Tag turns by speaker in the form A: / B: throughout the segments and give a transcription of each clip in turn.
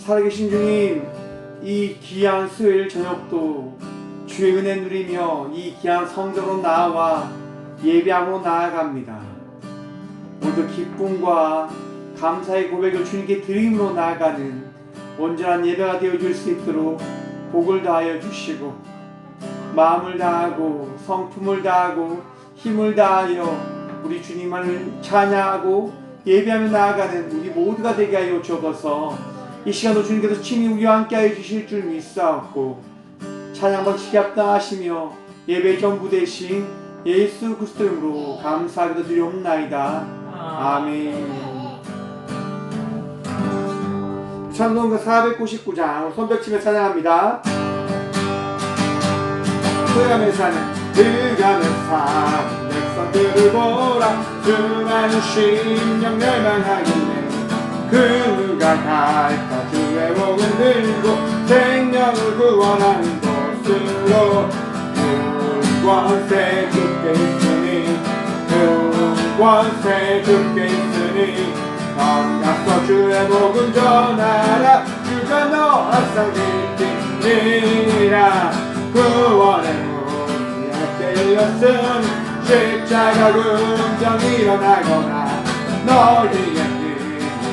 A: 살아계신 주님, 이 귀한 수요일 저녁도 주의 은혜 누리며 이 귀한 성전으로 나와 예배함으로 나아갑니다. 모두 기쁨과 감사의 고백을 주님께 드림으로 나아가는 온전한 예배가 되어줄 수 있도록 복을 다하여 주시고, 마음을 다하고 성품을 다하고 힘을 다하여 우리 주님을 찬양하고 예배하며 나아가는 우리 모두가 되게 하여 주옵소서. 이 시간도 주님께서 친히 우리와 함께 하여 주실 줄 믿사옵고, 찬양 바치기 합당하시며 예배 전부 되신 예수 그리스도 이름으로 감사하기도 드리옵나이다. 아멘. 찬송가 499장 손뼉치며 찬양합니다. 그가면서 백성들을 보라. 수많은 심령 멸망하겠네. 그가 갈까 주의 복을 들고 생명을 구원하는 곳으로. 권세 주께 있으니 권세 주께 있으니 가서 주의 복음 전하라. 주가 너와 상기니라. 구원의 문이 함께 열렸으니 십자가 긍정 일어나거나 너희의 길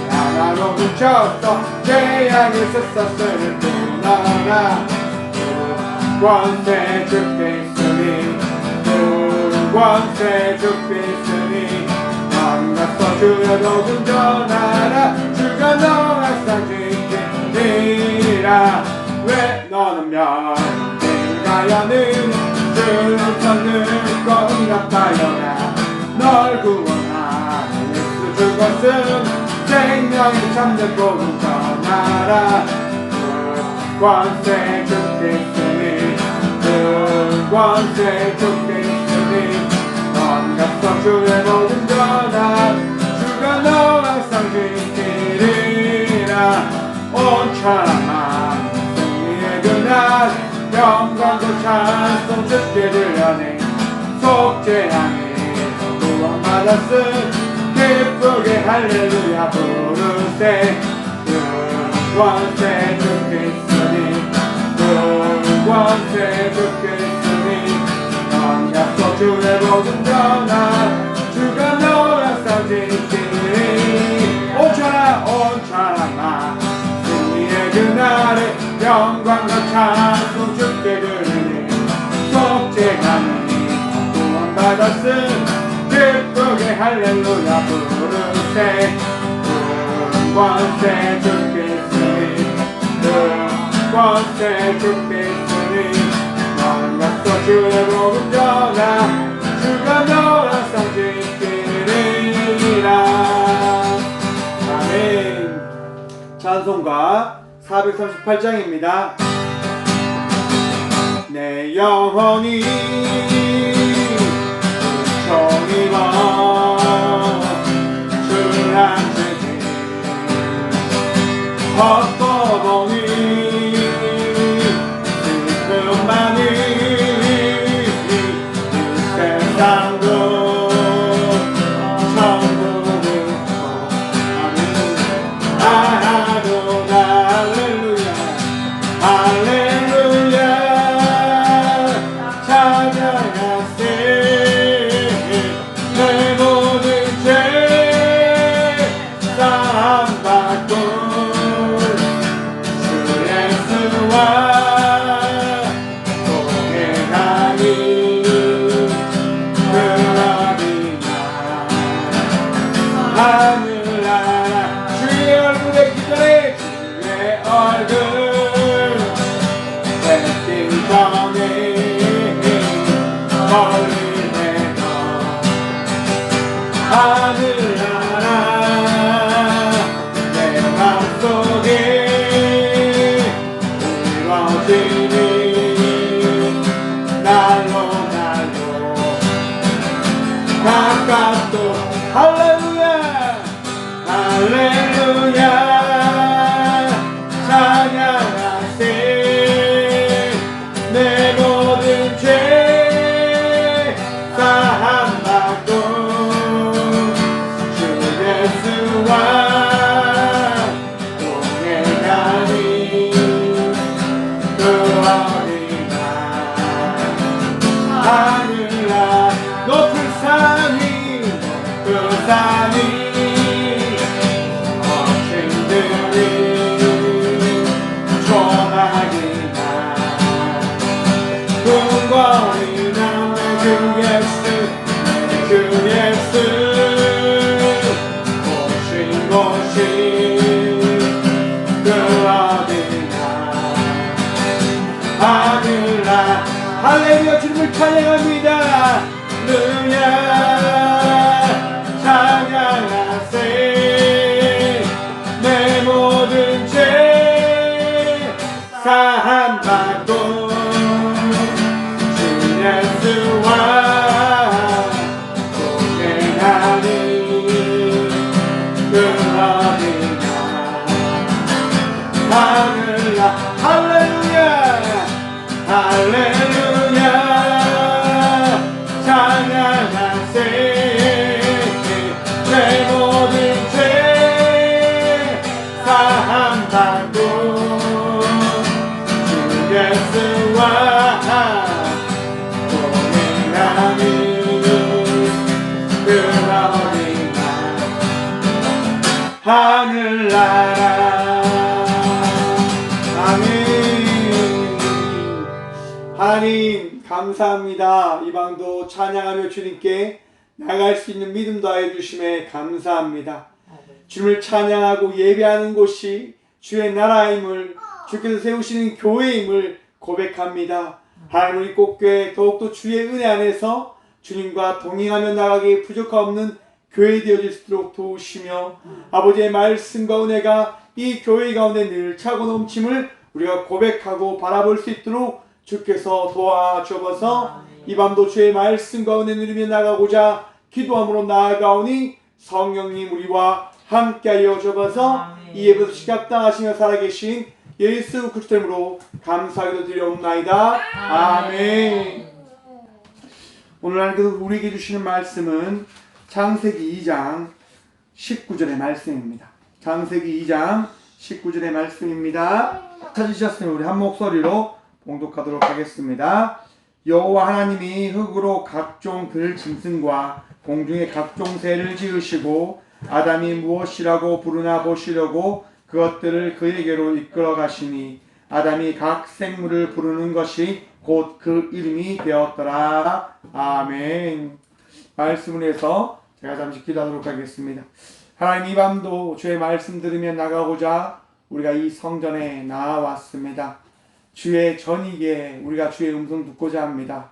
A: 하나로 뭉쳤어. 재앙에서 썼을 뿐더라. 권세 주께 있으니 권세 주께 있으니 가서 주의 복음 전하라. 주가 너와 상지키니라. 왜 너는 면대가야는 주는 찾는 거인가 파여라. 널 구원하는 예수 주 것은 생명이 참된 복음 전하라. 권세 주께 있으니 권세 주께 있으니 넌 가서 주의 복음 전하. 주가 너와 상지키리라. 온 천하만 승리의 그날 영광과 찬송 주께 들려내. 속죄함이 구원받았음 기쁘게 할렐루야 부르세. 권세 주께 있으니 권세 주께 있으니 넌 약속 주의 복음 전하. 주가 너와 상지키리. 온천하마 승리의 그날에 영광과 찬송 주께 드리니. 속죄함이 구원받았음 기쁘게 할렐루야 부르세. 권세 주께 있으니 권세 주께 있으니 넌 약속 주의 복음 전하. 주가 너와 상지키리라. 아멘. 찬송가 438장입니다. 내 영혼이 청이와 주를 앉으니 헛도보니 슬픔만이 이 세상도 천국으로. 아도나 할렐루야 할렐루야 찬양하세. 내 모든 죄 사함받고 주 예수와 동행하니 그러리라. 하늘나라 주의 얼굴에 기도해. 주의 얼굴 뵙기 전에 멀리 내가 하늘나라 내 맘속에 이루어지니. 날로 가깝도 할렐루야 할렐루야 찬양하세. 내 모든 죄 사함받고 주 예수와 동행하니 찬양합니다. 할렐루야 찬양하세 내 모든 죄 사함받고 주 예수와 동행하니 그러리라. 하늘아 할렐루야 할렐루야 찬양하세 내 모든 죄 사함받고 주 예수와 동행하니 그러리라. 하늘나라 아멘. 하나님 감사합니다. 이 방도 찬양하며 주님께 나갈 수 있는 믿음 더해 주심에 감사합니다. 주님을 찬양하고 예배하는 곳이 주의 나라임을 주께서 세우시는 교회임을 고백합니다. 하나님 우리 꽃교회 더욱더 주의 은혜 안에서 주님과 동행하며 나가기에 부족함 없는 교회 되어질 수 있도록 도우시며 아버지의 말씀과 은혜가 이 교회 가운데 늘 차고 넘침을 우리가 고백하고 바라볼 수 있도록 주께서 도와주어서 이 밤도 주의 말씀과 은혜 누리며 나가고자 기도함으로 나아가오니 성령님 우리와 함께하여 주어서 이 예배도 시각당하시며 살아계신 예수 그리스도 이름으로 감사하기도 드리옵나이다. 아멘. 오늘 하나님께서 우리에게 주시는 말씀은 창세기 2장 19절의 말씀입니다. 창세기 2장 19절의 말씀입니다. 찾으셨으면 우리 한 목소리로 봉독하도록 하겠습니다. 여호와 하나님이 흙으로 각종 들 짐승과 공중의 각종 새를 지으시고 아담이 무엇이라고 부르나 보시려고 그것들을 그에게로 이끌어 가시니 아담이 각 생물을 부르는 것이 곧 그 이름이 되었더라. 아멘. 말씀을 해서 제가 잠시 기도하도록 하겠습니다. 하나님 이 밤도 주의 말씀 들으며 나가고자 우리가 이 성전에 나와왔습니다. 주의 전이기에 우리가 주의 음성 듣고자 합니다.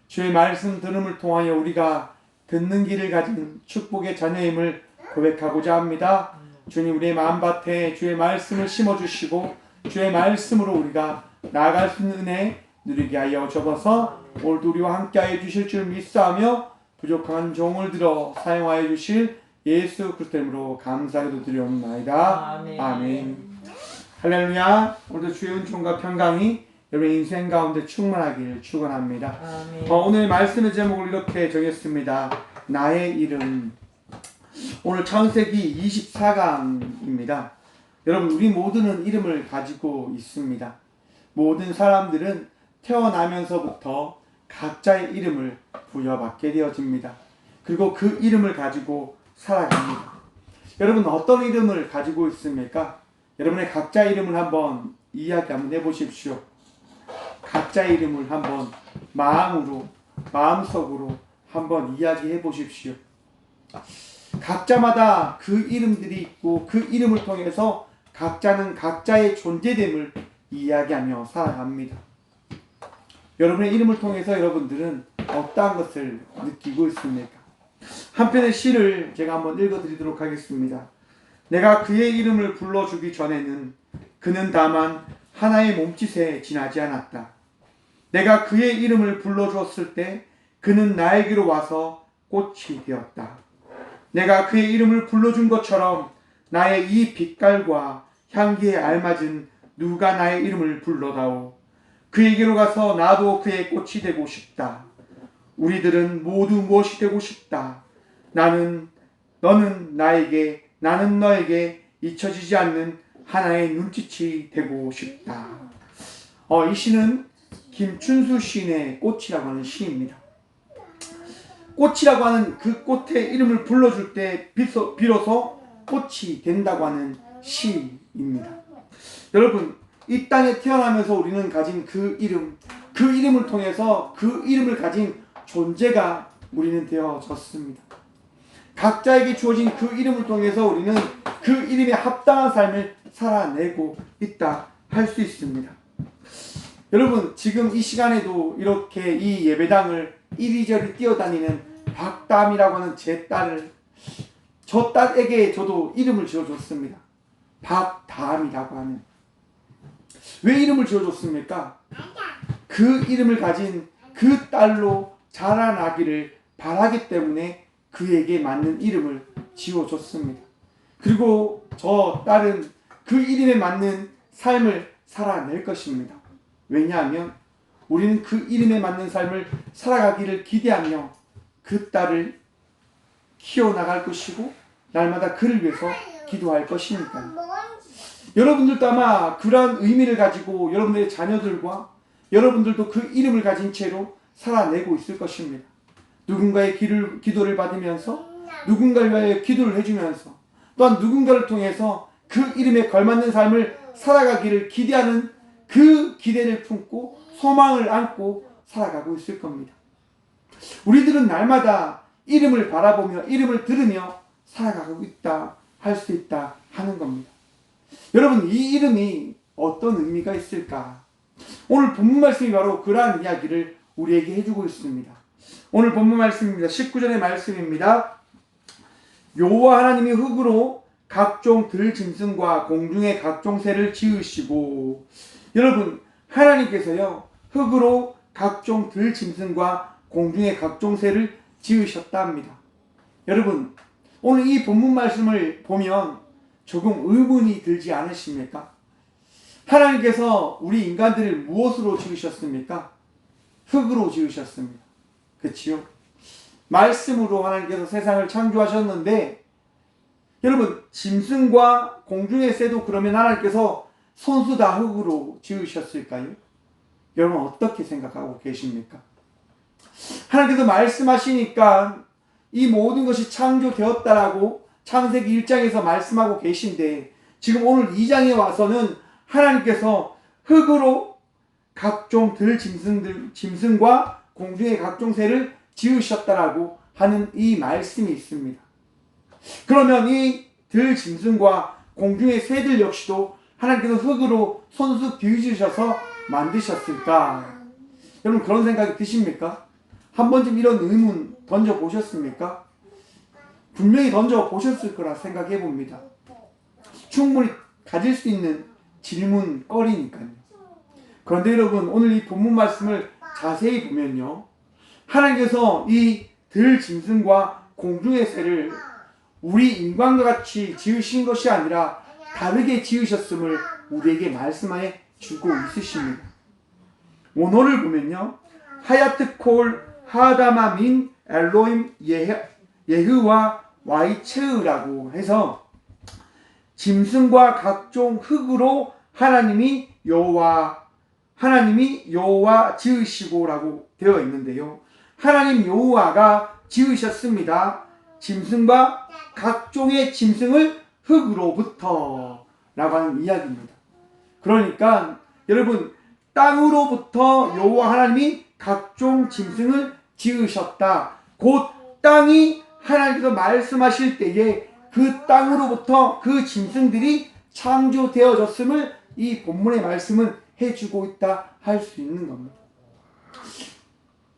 A: 주의 말씀 들음을 통하여 우리가 듣는 길을 가진 축복의 자녀임을 고백하고자 합니다. 주님 우리의 마음밭에 주의 말씀을 심어주시고 주의 말씀으로 우리가 나아갈 수 있는 은혜 누리게 하여 주셔서 오늘도 우리와 함께하여 주실 줄 믿사하며 부족한 종을 들어 사용하여 주실 예수 그리스도 이름으로 감사를 드리옵나이다. 아멘. 아멘. 할렐루야. 오늘도 주의 은총과 평강이 여러분의 인생 가운데 충만하길 축원합니다. 오늘 말씀의 제목을 이렇게 정했습니다. 나의 이름. 오늘 창세기 24강입니다. 여러분 우리 모두는 이름을 가지고 있습니다. 모든 사람들은 태어나면서부터 각자의 이름을 부여받게 되어집니다. 그리고 그 이름을 가지고 살아갑니다. 여러분 어떤 이름을 가지고 있습니까? 여러분의 각자의 이름을 한번 이야기 한번 해보십시오. 각자의 이름을 한번 마음속으로 한번 이야기해 보십시오. 각자마다 그 이름들이 있고 그 이름을 통해서 각자는 각자의 존재됨을 이야기하며 살아갑니다. 여러분의 이름을 통해서 여러분들은 어떠한 것을 느끼고 있습니까? 한편의 시를 제가 한번 읽어드리도록 하겠습니다. 내가 그의 이름을 불러주기 전에는 그는 다만 하나의 몸짓에 지나지 않았다. 내가 그의 이름을 불러주었을 때 그는 나에게로 와서 꽃이 되었다. 내가 그의 이름을 불러준 것처럼 나의 이 빛깔과 향기에 알맞은 누가 나의 이름을 불러다오. 그에게로 가서 나도 그의 꽃이 되고 싶다. 우리들은 모두 무엇이 되고 싶다. 너는 나에게, 나는 너에게 잊혀지지 않는 하나의 눈짓이 되고 싶다. 이 시는 김춘수 시인의 꽃이라고 하는 시입니다. 꽃이라고 하는 그 꽃의 이름을 불러줄 때 비로소 꽃이 된다고 하는 시입니다. 여러분, 이 땅에 태어나면서 우리는 가진 그 이름을 통해서 그 이름을 가진 존재가 우리는 되어졌습니다. 각자에게 주어진 그 이름을 통해서 우리는 그 이름에 합당한 삶을 살아내고 있다 할 수 있습니다. 여러분 지금 이 시간에도 이렇게 이 예배당을 이리저리 뛰어다니는 박담이라고 하는 제 딸을, 저 딸에게 저도 이름을 지어줬습니다. 박담이라고 하는. 왜 이름을 지어줬습니까? 그 이름을 가진 그 딸로 자라나기를 바라기 때문에 그에게 맞는 이름을 지어줬습니다. 그리고 저 딸은 그 이름에 맞는 삶을 살아낼 것입니다. 왜냐하면 우리는 그 이름에 맞는 삶을 살아가기를 기대하며 그 딸을 키워나갈 것이고 날마다 그를 위해서 기도할 것이니까요. 여러분들도 아마 그러한 의미를 가지고 여러분들의 자녀들과 여러분들도 그 이름을 가진 채로 살아내고 있을 것입니다. 누군가의 기도를 받으면서 누군가를 위하여 기도를 해주면서 또한 누군가를 통해서 그 이름에 걸맞는 삶을 살아가기를 기대하는 그 기대를 품고 소망을 안고 살아가고 있을 겁니다. 우리들은 날마다 이름을 바라보며 이름을 들으며 살아가고 있다 할 수 있다 하는 겁니다. 여러분 이 이름이 어떤 의미가 있을까? 오늘 본문 말씀이 바로 그러한 이야기를 우리에게 해주고 있습니다. 오늘 본문 말씀입니다. 19절의 말씀입니다. 여호와 하나님이 흙으로 각종 들짐승과 공중의 각종 새를 지으시고, 여러분 하나님께서요 흙으로 각종 들짐승과 공중의 각종 새를 지으셨다 합니다. 여러분 오늘 이 본문 말씀을 보면 조금 의문이 들지 않으십니까? 하나님께서 우리 인간들을 무엇으로 지으셨습니까? 흙으로 지으셨습니다. 그치요? 말씀으로 하나님께서 세상을 창조하셨는데, 여러분 짐승과 공중의 새도 그러면 하나님께서 손수 다 흙으로 지으셨을까요? 여러분 어떻게 생각하고 계십니까? 하나님께서 말씀하시니까 이 모든 것이 창조되었다라고 창세기 1장에서 말씀하고 계신데, 지금 오늘 2장에 와서는 하나님께서 흙으로 각종 짐승과 공중의 각종 새를 지으셨다라고 하는 이 말씀이 있습니다. 그러면 이 들짐승과 공중의 새들 역시도 하나님께서 흙으로 손수 비우셔서 만드셨을까? 여러분 그런 생각이 드십니까? 한 번쯤 이런 의문 던져보셨습니까? 분명히 던져보셨을 거라 생각해 봅니다. 충분히 가질 수 있는 질문거리니까요. 그런데 여러분 오늘 이 본문 말씀을 자세히 보면요, 하나님께서 이 들짐승과 공중의 새를 우리 인간과 같이 지으신 것이 아니라 다르게 지으셨음을 우리에게 말씀하여 주고 있으십니다. 원어를 보면요, 하야트 콜 하다마 민 엘로임 예흐와 와이체으라고 해서 짐승과 각종 흙으로 하나님이 여호와 지으시고라고 되어 있는데요, 하나님 여호와가 지으셨습니다. 짐승과 각종의 짐승을 흙으로부터 라고 하는 이야기입니다. 그러니까 여러분 땅으로부터 여호와 하나님이 각종 짐승을 지으셨다. 곧 땅이 하나님께서 말씀하실 때에 그 땅으로부터 그 짐승들이 창조되어졌음을 이 본문의 말씀은 해주고 있다 할 수 있는 겁니다.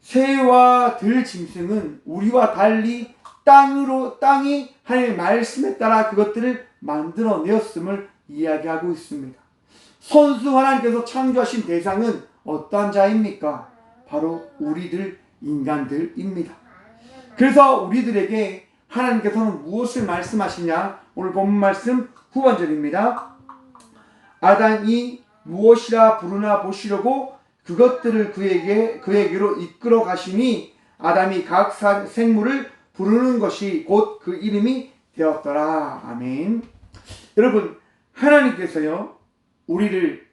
A: 새와 들짐승은 우리와 달리 땅이 하나님의 말씀에 따라 그것들을 만들어내었음을 이야기하고 있습니다. 선수 하나님께서 창조하신 대상은 어떠한 자입니까? 바로 우리들 인간들입니다. 그래서 우리들에게 하나님께서는 무엇을 말씀하시냐? 오늘 본문 말씀 후반절입니다. 아담이 무엇이라 부르나 보시려고 그것들을 그에게로 이끌어 가시니 아담이 각 생물을 부르는 것이 곧 그 이름이 되었더라. 아멘. 여러분 하나님께서요 우리를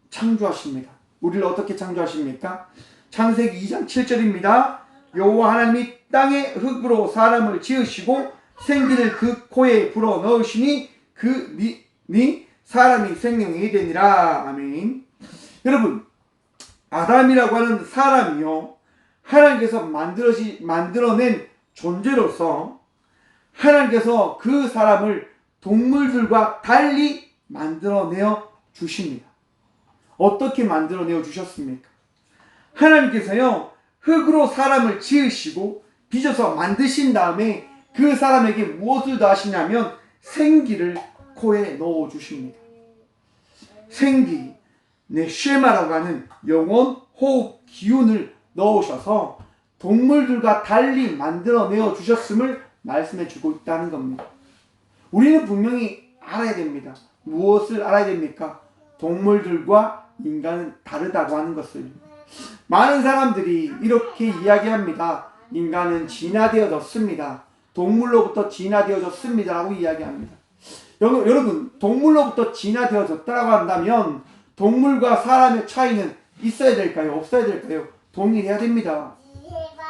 A: 창조하십니다. 우리를 어떻게 창조하십니까? 창세기 2장 7절입니다. 여호와 하나님이 땅의 흙으로 사람을 지으시고 생기를 그 코에 불어 넣으시니 사람이 생명이 되니라. 아멘. 여러분 아담이라고 하는 사람이요 하나님께서 만들어낸 존재로서 하나님께서 그 사람을 동물들과 달리 만들어내어 주십니다. 어떻게 만들어내어 주셨습니까? 하나님께서요, 흙으로 사람을 지으시고 빚어서 만드신 다음에 그 사람에게 무엇을 더하시냐면 생기를 코에 넣어 주십니다. 생기, 쉐마라고 하는 영혼, 호흡, 기운을 넣으셔서 동물들과 달리 만들어내어 주셨음을 말씀해 주고 있다는 겁니다. 우리는 분명히 알아야 됩니다. 무엇을 알아야 됩니까? 동물들과 인간은 다르다고 하는 것을. 많은 사람들이 이렇게 이야기합니다. 인간은 진화되어졌습니다. 동물로부터 진화되어졌습니다. 라고 이야기합니다. 여러분, 동물로부터 진화되어졌다고 한다면 동물과 사람의 차이는 있어야 될까요? 없어야 될까요? 동일해야 됩니다.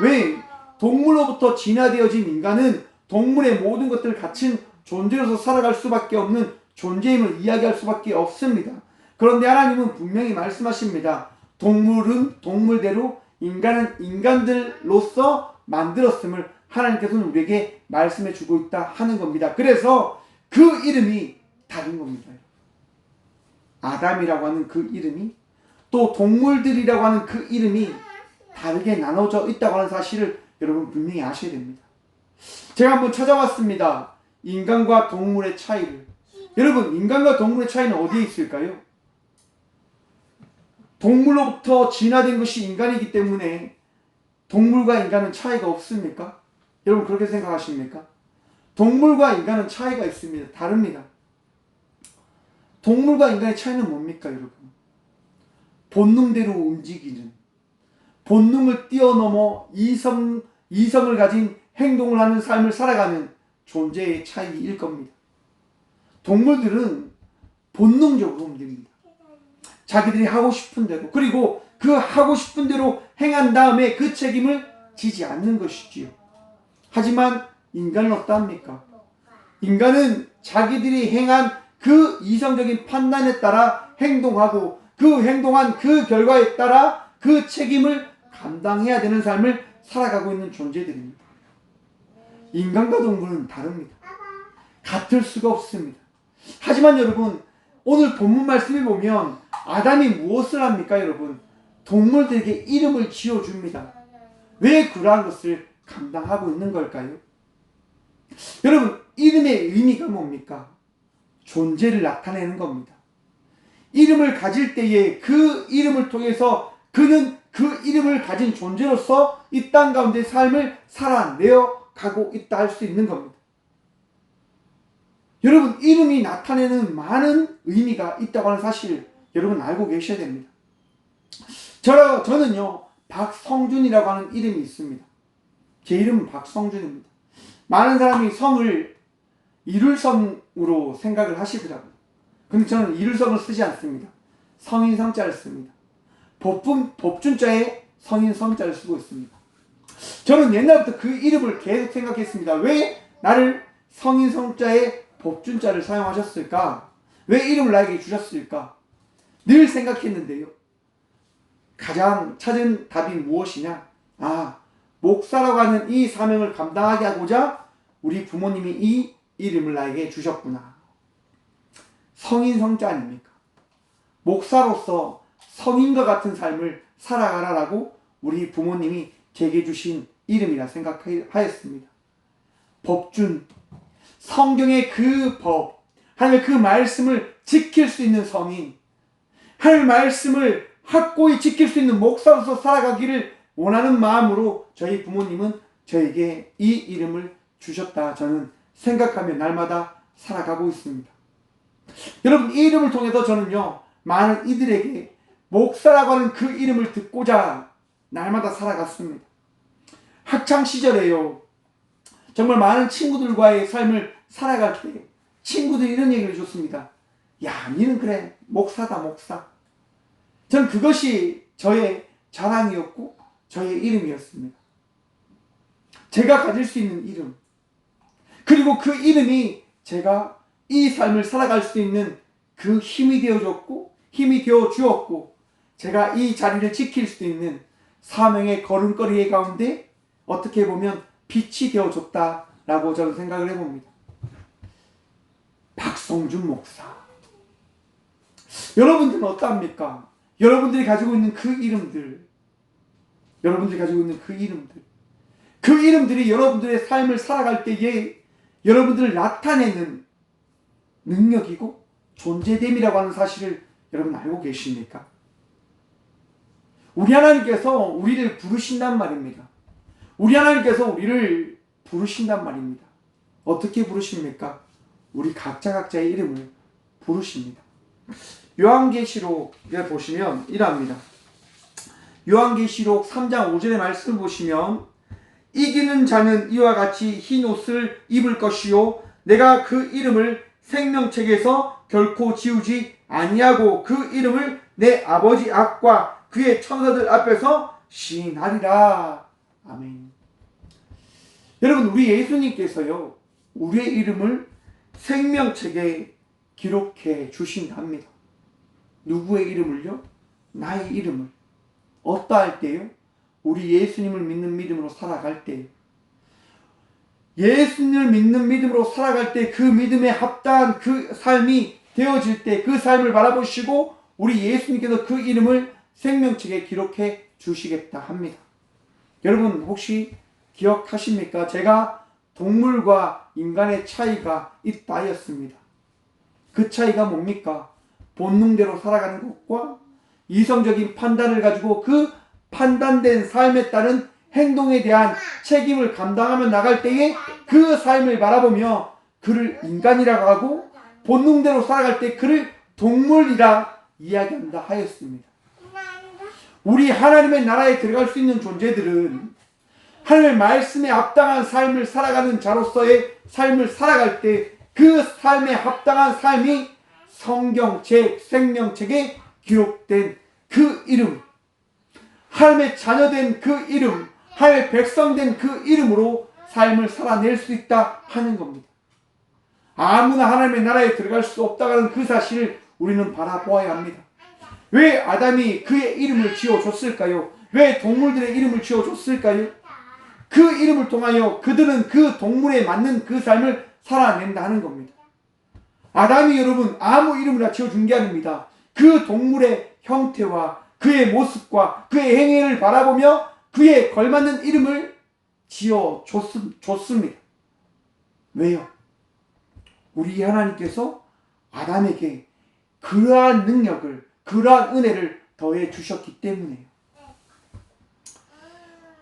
A: 왜? 동물로부터 진화되어진 인간은 동물의 모든 것들을 갖춘 존재로서 살아갈 수밖에 없는 존재임을 이야기할 수밖에 없습니다. 그런데 하나님은 분명히 말씀하십니다. 동물은 동물대로, 인간은 인간들로서 만들었음을 하나님께서는 우리에게 말씀해 주고 있다 하는 겁니다. 그래서 그 이름이 다른 겁니다. 아담이라고 하는 그 이름이, 또 동물들이라고 하는 그 이름이 다르게 나눠져 있다고 하는 사실을 여러분 분명히 아셔야 됩니다. 제가 한번 찾아봤습니다. 인간과 동물의 차이를. 여러분, 인간과 동물의 차이는 어디에 있을까요? 동물로부터 진화된 것이 인간이기 때문에 동물과 인간은 차이가 없습니까? 여러분 그렇게 생각하십니까? 동물과 인간은 차이가 있습니다. 다릅니다. 동물과 인간의 차이는 뭡니까, 여러분? 본능대로 움직이는, 본능을 뛰어넘어 이성을 가진 행동을 하는 삶을 살아가는 존재의 차이일 겁니다. 동물들은 본능적으로 움직입니다. 자기들이 하고 싶은 대로, 그리고 그 하고 싶은 대로 행한 다음에 그 책임을 지지 않는 것이지요. 하지만 인간은 어떠합니까? 인간은 자기들이 행한 그 이성적인 판단에 따라 행동하고 그 행동한 그 결과에 따라 그 책임을 감당해야 되는 삶을 살아가고 있는 존재들입니다. 인간과 동물은 다릅니다. 같을 수가 없습니다. 하지만 여러분, 오늘 본문 말씀에 보면 아담이 무엇을 합니까, 여러분? 동물들에게 이름을 지어줍니다. 왜 그러한 것을 감당하고 있는 걸까요? 여러분, 이름의 의미가 뭡니까? 존재를 나타내는 겁니다. 이름을 가질 때에 그 이름을 통해서 그는 그 이름을 가진 존재로서 이 땅 가운데 삶을 살아내어 가고 있다 할 수 있는 겁니다. 여러분, 이름이 나타내는 많은 의미가 있다고 하는 사실 여러분 알고 계셔야 됩니다. 저는요, 박성준이라고 하는 이름이 있습니다. 제 이름은 박성준입니다. 많은 사람이 성을 이룰성으로 생각을 하시더라고요. 근데 저는 이룰성을 쓰지 않습니다. 성인 성자를 씁니다. 법준자에 성인 성자를 쓰고 있습니다. 저는 옛날부터 그 이름을 계속 생각했습니다. 왜 나를 성인 성자에 법준자를 사용하셨을까? 왜 이름을 나에게 주셨을까? 늘 생각했는데요. 가장 찾은 답이 무엇이냐? 목사라고 하는 이 사명을 감당하게 하고자 우리 부모님이 이 이름을 나에게 주셨구나. 성인 성자 아닙니까? 목사로서 성인과 같은 삶을 살아가라라고 우리 부모님이 제게 주신 이름이라 생각하였습니다. 법준, 성경의 그 법, 하나님의 그 말씀을 지킬 수 있는 성인, 하나님의 말씀을 확고히 지킬 수 있는 목사로서 살아가기를 원하는 마음으로 저희 부모님은 저에게 이 이름을 주셨다 저는 생각하며 날마다 살아가고 있습니다. 여러분, 이 이름을 통해서 저는요, 많은 이들에게 목사라고 하는 그 이름을 듣고자 날마다 살아갔습니다. 학창시절에요, 정말 많은 친구들과의 삶을 살아갈 때 친구들이 이런 얘기를 해줬습니다. 야, 니는 그래, 목사다, 목사. 전 그것이 저의 자랑이었고 저의 이름이었습니다. 제가 가질 수 있는 이름, 그리고 그 이름이 제가 이 삶을 살아갈 수 있는 그 힘이 되어줬고 힘이 되어 주었고 제가 이 자리를 지킬 수 있는 사명의 걸음걸이의 가운데 어떻게 보면 빛이 되어줬다라고 저는 생각을 해봅니다. 박성준 목사, 여러분들은 어떠합니까? 여러분들이 가지고 있는 그 이름들, 여러분들이 가지고 있는 그 이름들, 그 이름들이 여러분들의 삶을 살아갈 때에 여러분들을 나타내는 능력이고 존재됨이라고 하는 사실을 여러분 알고 계십니까? 우리 하나님께서 우리를 부르신단 말입니다. 우리 하나님께서 우리를 부르신단 말입니다. 어떻게 부르십니까? 우리 각자의 이름을 부르십니다. 요한계시록에 보시면 이랍니다. 요한계시록 3장 5절의 말씀을 보시면 이기는 자는 이와 같이 흰 옷을 입을 것이요 내가 그 이름을 생명책에서 결코 지우지 아니하고 그 이름을 내 아버지 앞과 그의 천사들 앞에서 시인하리라. 아멘. 여러분, 우리 예수님께서요 우리의 이름을 생명책에 기록해 주신답니다. 누구의 이름을요? 나의 이름을. 어떠할 때요? 우리 예수님을 믿는 믿음으로 살아갈 때요. 예수님을 믿는 믿음으로 살아갈 때 그 믿음에 합당한 그 삶이 되어질 때 그 삶을 바라보시고 우리 예수님께서 그 이름을 생명책에 기록해 주시겠다 합니다. 여러분 혹시 기억하십니까? 제가 동물과 인간의 차이가 있다 하였습니다. 그 차이가 뭡니까? 본능대로 살아가는 것과 이성적인 판단을 가지고 그 판단된 삶에 따른 행동에 대한 책임을 감당하며 나갈 때에 그 삶을 바라보며 그를 인간이라고 하고 본능대로 살아갈 때 그를 동물이라 이야기한다 하였습니다. 우리 하나님의 나라에 들어갈 수 있는 존재들은 하나님의 말씀에 합당한 삶을 살아가는 자로서의 삶을 살아갈 때 그 삶에 합당한 삶이 성경책, 생명책에 기록된 그 이름, 하나님의 자녀된 그 이름, 하나님의 백성된 그 이름으로 삶을 살아낼 수 있다 하는 겁니다. 아무나 하나님의 나라에 들어갈 수 없다는 그 사실을 우리는 바라보아야 합니다. 왜 아담이 그의 이름을 지어줬을까요? 왜 동물들의 이름을 지어줬을까요? 그 이름을 통하여 그들은 그 동물에 맞는 그 삶을 살아낸다 하는 겁니다. 아담이 여러분 아무 이름이나 지어준 게 아닙니다. 그 동물의 형태와 그의 모습과 그의 행위를 바라보며 그에 걸맞는 이름을 지어줬습니다. 왜요? 우리 하나님께서 아담에게 그러한 능력을, 그러한 은혜를 더해 주셨기 때문에요.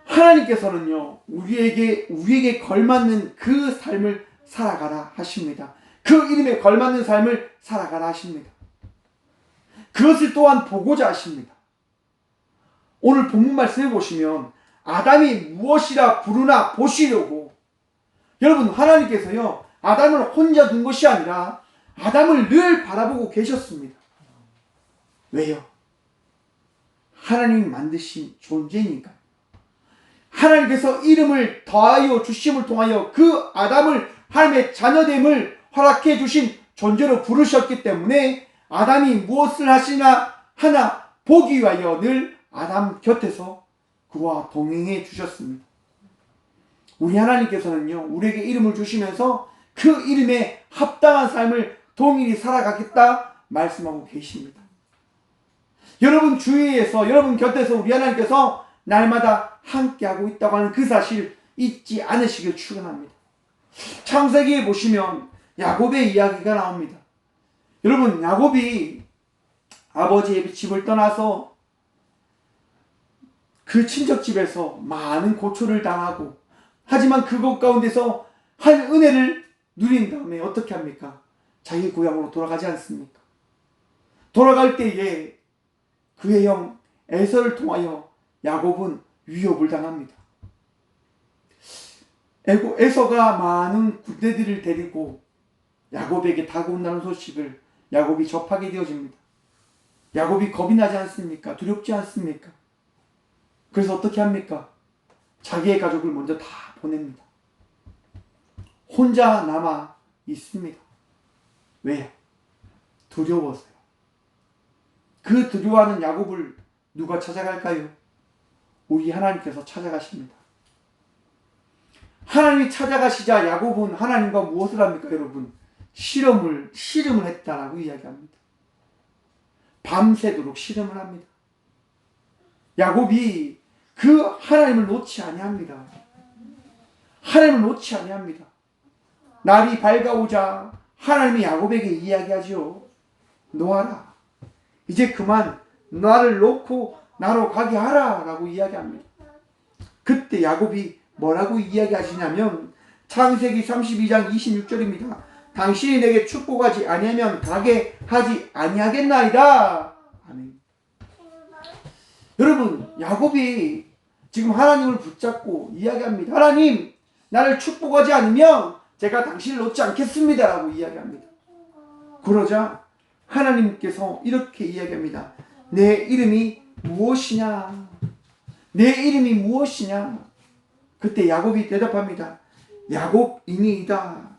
A: 하나님께서는요 우리에게 걸맞는 그 삶을 살아가라 하십니다. 그 이름에 걸맞는 삶을 살아가라 하십니다. 그것을 또한 보고자 하십니다. 오늘 본문 말씀해 보시면 아담이 무엇이라 부르나 보시려고, 여러분 하나님께서요 아담을 혼자 둔 것이 아니라 아담을 늘 바라보고 계셨습니다. 왜요? 하나님이 만드신 존재니까. 하나님께서 이름을 더하여 주심을 통하여 그 아담을 하나님의 자녀됨을 허락해 주신 존재로 부르셨기 때문에 아담이 무엇을 하나 보기 위하여 늘 아담 곁에서 그와 동행해 주셨습니다. 우리 하나님께서는요 우리에게 이름을 주시면서 그 이름에 합당한 삶을 동일히 살아가겠다 말씀하고 계십니다. 여러분 주위에서, 여러분 곁에서 우리 하나님께서 날마다 함께하고 있다고 하는 그 사실 잊지 않으시길 축원합니다. 창세기에 보시면 야곱의 이야기가 나옵니다. 여러분 야곱이 아버지의 집을 떠나서 그 친척집에서 많은 고초를 당하고, 하지만 그곳 가운데서 한 은혜를 누린 다음에 어떻게 합니까? 자기 고향으로 돌아가지 않습니까? 돌아갈 때에 그의 형 에서를 통하여 야곱은 위협을 당합니다. 에서가 많은 군대들을 데리고 야곱에게 다가온다는 소식을 야곱이 접하게 되어집니다. 야곱이 겁이 나지 않습니까? 두렵지 않습니까? 그래서 어떻게 합니까? 자기의 가족을 먼저 다 보냅니다. 혼자 남아 있습니다. 왜요? 두려워서요. 그 두려워하는 야곱을 누가 찾아갈까요? 우리 하나님께서 찾아가십니다. 하나님이 찾아가시자 야곱은 하나님과 무엇을 합니까, 여러분? 씨름을 했다라고 이야기합니다. 밤새도록 씨름을 합니다. 야곱이 그 하나님을 놓지 아니합니다. 하나님을 놓지 아니합니다. 날이 밝아오자 하나님이 야곱에게 이야기하지요. 놓아라. 이제 그만 나를 놓고 나로 가게 하라 라고 이야기합니다. 그때 야곱이 뭐라고 이야기하시냐면 창세기 32장 26절입니다. 당신이 내게 축복하지 아니하면 가게 하지 아니하겠나이다. 아멘. 여러분, 야곱이 지금 하나님을 붙잡고 이야기합니다. 하나님, 나를 축복하지 않으면 제가 당신을 놓지 않겠습니다 라고 이야기합니다. 그러자 하나님께서 이렇게 이야기합니다. 내 이름이 무엇이냐? 내 이름이 무엇이냐? 그때 야곱이 대답합니다. 야곱이니이다.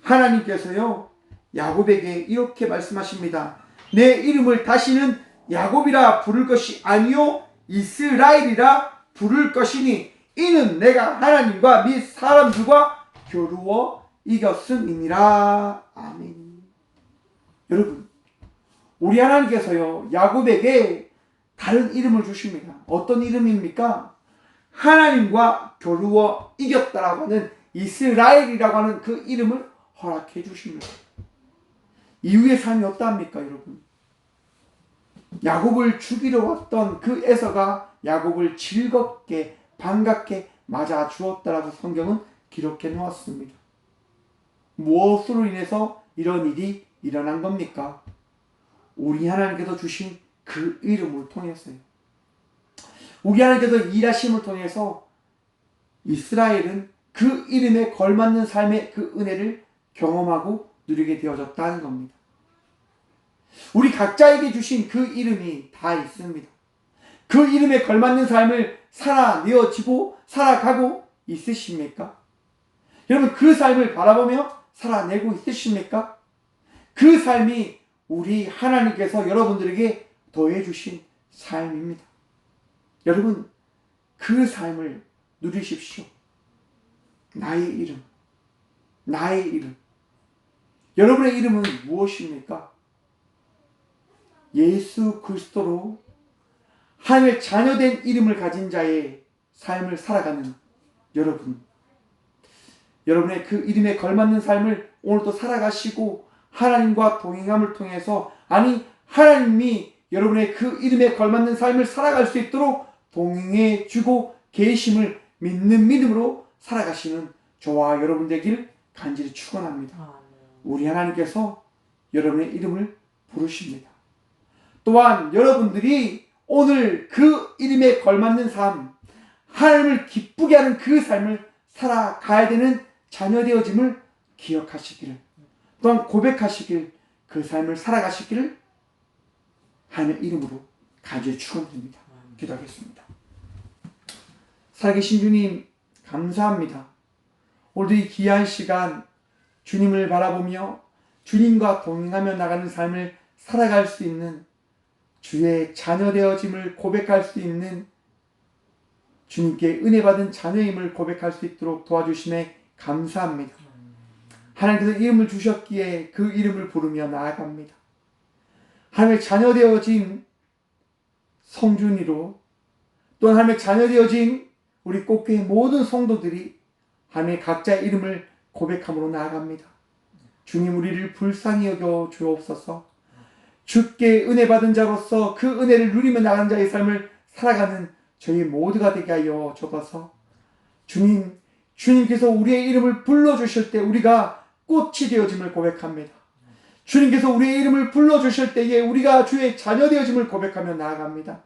A: 하나님께서요, 야곱에게 이렇게 말씀하십니다. 내 이름을 다시는 야곱이라 부를 것이 아니요 이스라엘이라 부를 것이니 이는 내가 하나님과 및 사람들과 겨루어 이겼음이니라. 아멘. 여러분, 우리 하나님께서요, 야곱에게 다른 이름을 주십니다. 어떤 이름입니까? 하나님과 겨루어 이겼다라고 하는 이스라엘이라고 하는 그 이름을 허락해 주십니다. 이후의 삶이 어떠합니까, 여러분? 야곱을 죽이러 왔던 그 에서가 야곱을 즐겁게 반갑게 맞아 주었다라고 성경은 기록해 놓았습니다. 무엇으로 인해서 이런 일이 일어난 겁니까? 우리 하나님께서 주신 그 이름을 통해서요. 우리 하나님께서 일하심을 통해서 이스라엘은 그 이름에 걸맞는 삶의 그 은혜를 경험하고 누리게 되어졌다는 겁니다. 우리 각자에게 주신 그 이름이 다 있습니다. 그 이름에 걸맞는 삶을 살아내어지고 살아가고 있으십니까? 여러분, 그 삶을 바라보며 살아내고 있으십니까? 그 삶이 우리 하나님께서 여러분들에게 더해주신 삶입니다. 여러분, 그 삶을 누리십시오. 나의 이름, 나의 이름. 여러분의 이름은 무엇입니까? 예수 그리스도로 하나님의 자녀된 이름을 가진 자의 삶을 살아가는 여러분. 여러분의 그 이름에 걸맞는 삶을 오늘도 살아가시고 하나님과 동행함을 통해서, 아니 하나님이 여러분의 그 이름에 걸맞는 삶을 살아갈 수 있도록 동행해 주고 계심을 믿는 믿음으로 살아가시는 저와 여러분 되길 간절히 축원합니다. 우리 하나님께서 여러분의 이름을 부르십니다. 또한 여러분들이 오늘 그 이름에 걸맞는 삶, 하나님을 기쁘게 하는 그 삶을 살아가야 되는 자녀 되어짐을 기억하시기를, 또한 고백하시길, 그 삶을 살아가시기를 하나님의 이름으로 간절히 축원드립니다. 기도하겠습니다. 살아계신 주님, 감사합니다. 오늘도 이 귀한 시간 주님을 바라보며 주님과 동행하며 나가는 삶을 살아갈 수 있는, 주의 자녀 되어짐을 고백할 수 있는, 주님께 은혜 받은 자녀임을 고백할 수 있도록 도와주심에 감사합니다. 하나님께서 이름을 주셨기에 그 이름을 부르며 나아갑니다. 하나님의 자녀 되어진 성준이로, 또한 하나님의 자녀 되어진 우리 꽃교회 모든 성도들이 하나님의 각자의 이름을 고백함으로 나아갑니다. 주님, 우리를 불쌍히 여겨 주옵소서. 주께 은혜 받은 자로서 그 은혜를 누리며 나가는 자의 삶을 살아가는 저희 모두가 되게 하여 주옵소서. 주님, 주님께서 우리의 이름을 불러주실 때 우리가 꽃이 되어짐을 고백합니다. 주님께서 우리의 이름을 불러주실 때에 우리가 주의 자녀 되어짐을 고백하며 나아갑니다.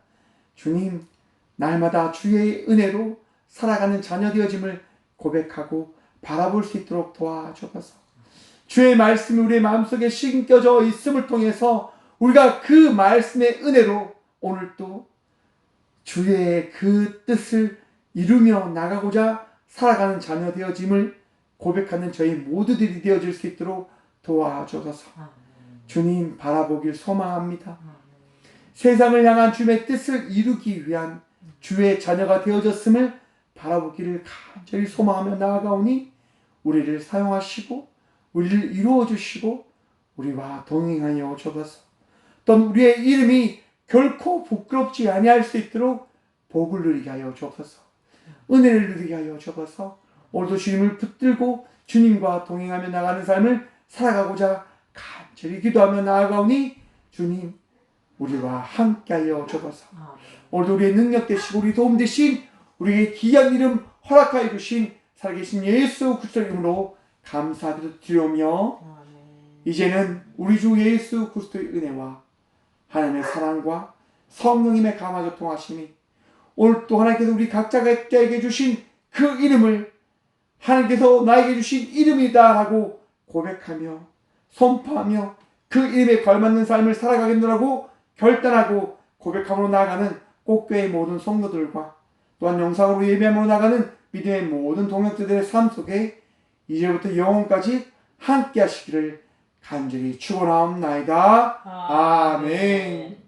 A: 주님, 날마다 주의 은혜로 살아가는 자녀 되어짐을 고백하고 바라볼 수 있도록 도와주옵소서. 주의 말씀이 우리의 마음속에 심겨져 있음을 통해서 우리가 그 말씀의 은혜로 오늘도 주의 그 뜻을 이루며 나가고자 살아가는 자녀 되어짐을 고백하는 저희 모두들이 되어질 수 있도록 도와주옵소서. 주님, 바라보길 소망합니다. 세상을 향한 주의 뜻을 이루기 위한 주의 자녀가 되어졌음을 바라보기를 간절히 소망하며 나아가오니 우리를 사용하시고 우리를 이루어 주시고 우리와 동행하여 주옵소서. 또는 우리의 이름이 결코 부끄럽지 아니할 수 있도록 복을 누리게 하여 주옵소서. 은혜를 누리게 하여 주옵소서. 오늘도 주님을 붙들고 주님과 동행하며 나가는 삶을 살아가고자 간절히 기도하며 나아가오니 주님 우리와 함께하여 주옵소서. 오늘도 우리의 능력 되시고 우리 도움 되신 우리의 귀한 이름 허락하여 주신 살아계신 예수 그리스도 이름으로 감사기도 드리오며 이제는 우리 주 예수 그리스도의 은혜와 하나님의 사랑과 성령님의 감화 교통하심이 오늘 또 하나님께서 우리 각자에게 주신 그 이름을 하나님께서 나에게 주신 이름이다라고 고백하며 선포하며 그 이름에 걸맞는 삶을 살아가겠노라고 결단하고 고백함으로 나아가는 꽃교회의 모든 성도들과 또한 영상으로 예배함으로 나가는 믿음의 모든 동역자들의 삶 속에 이제부터 영원까지 함께 하시기를 간절히 축원하옵나이다. 아멘.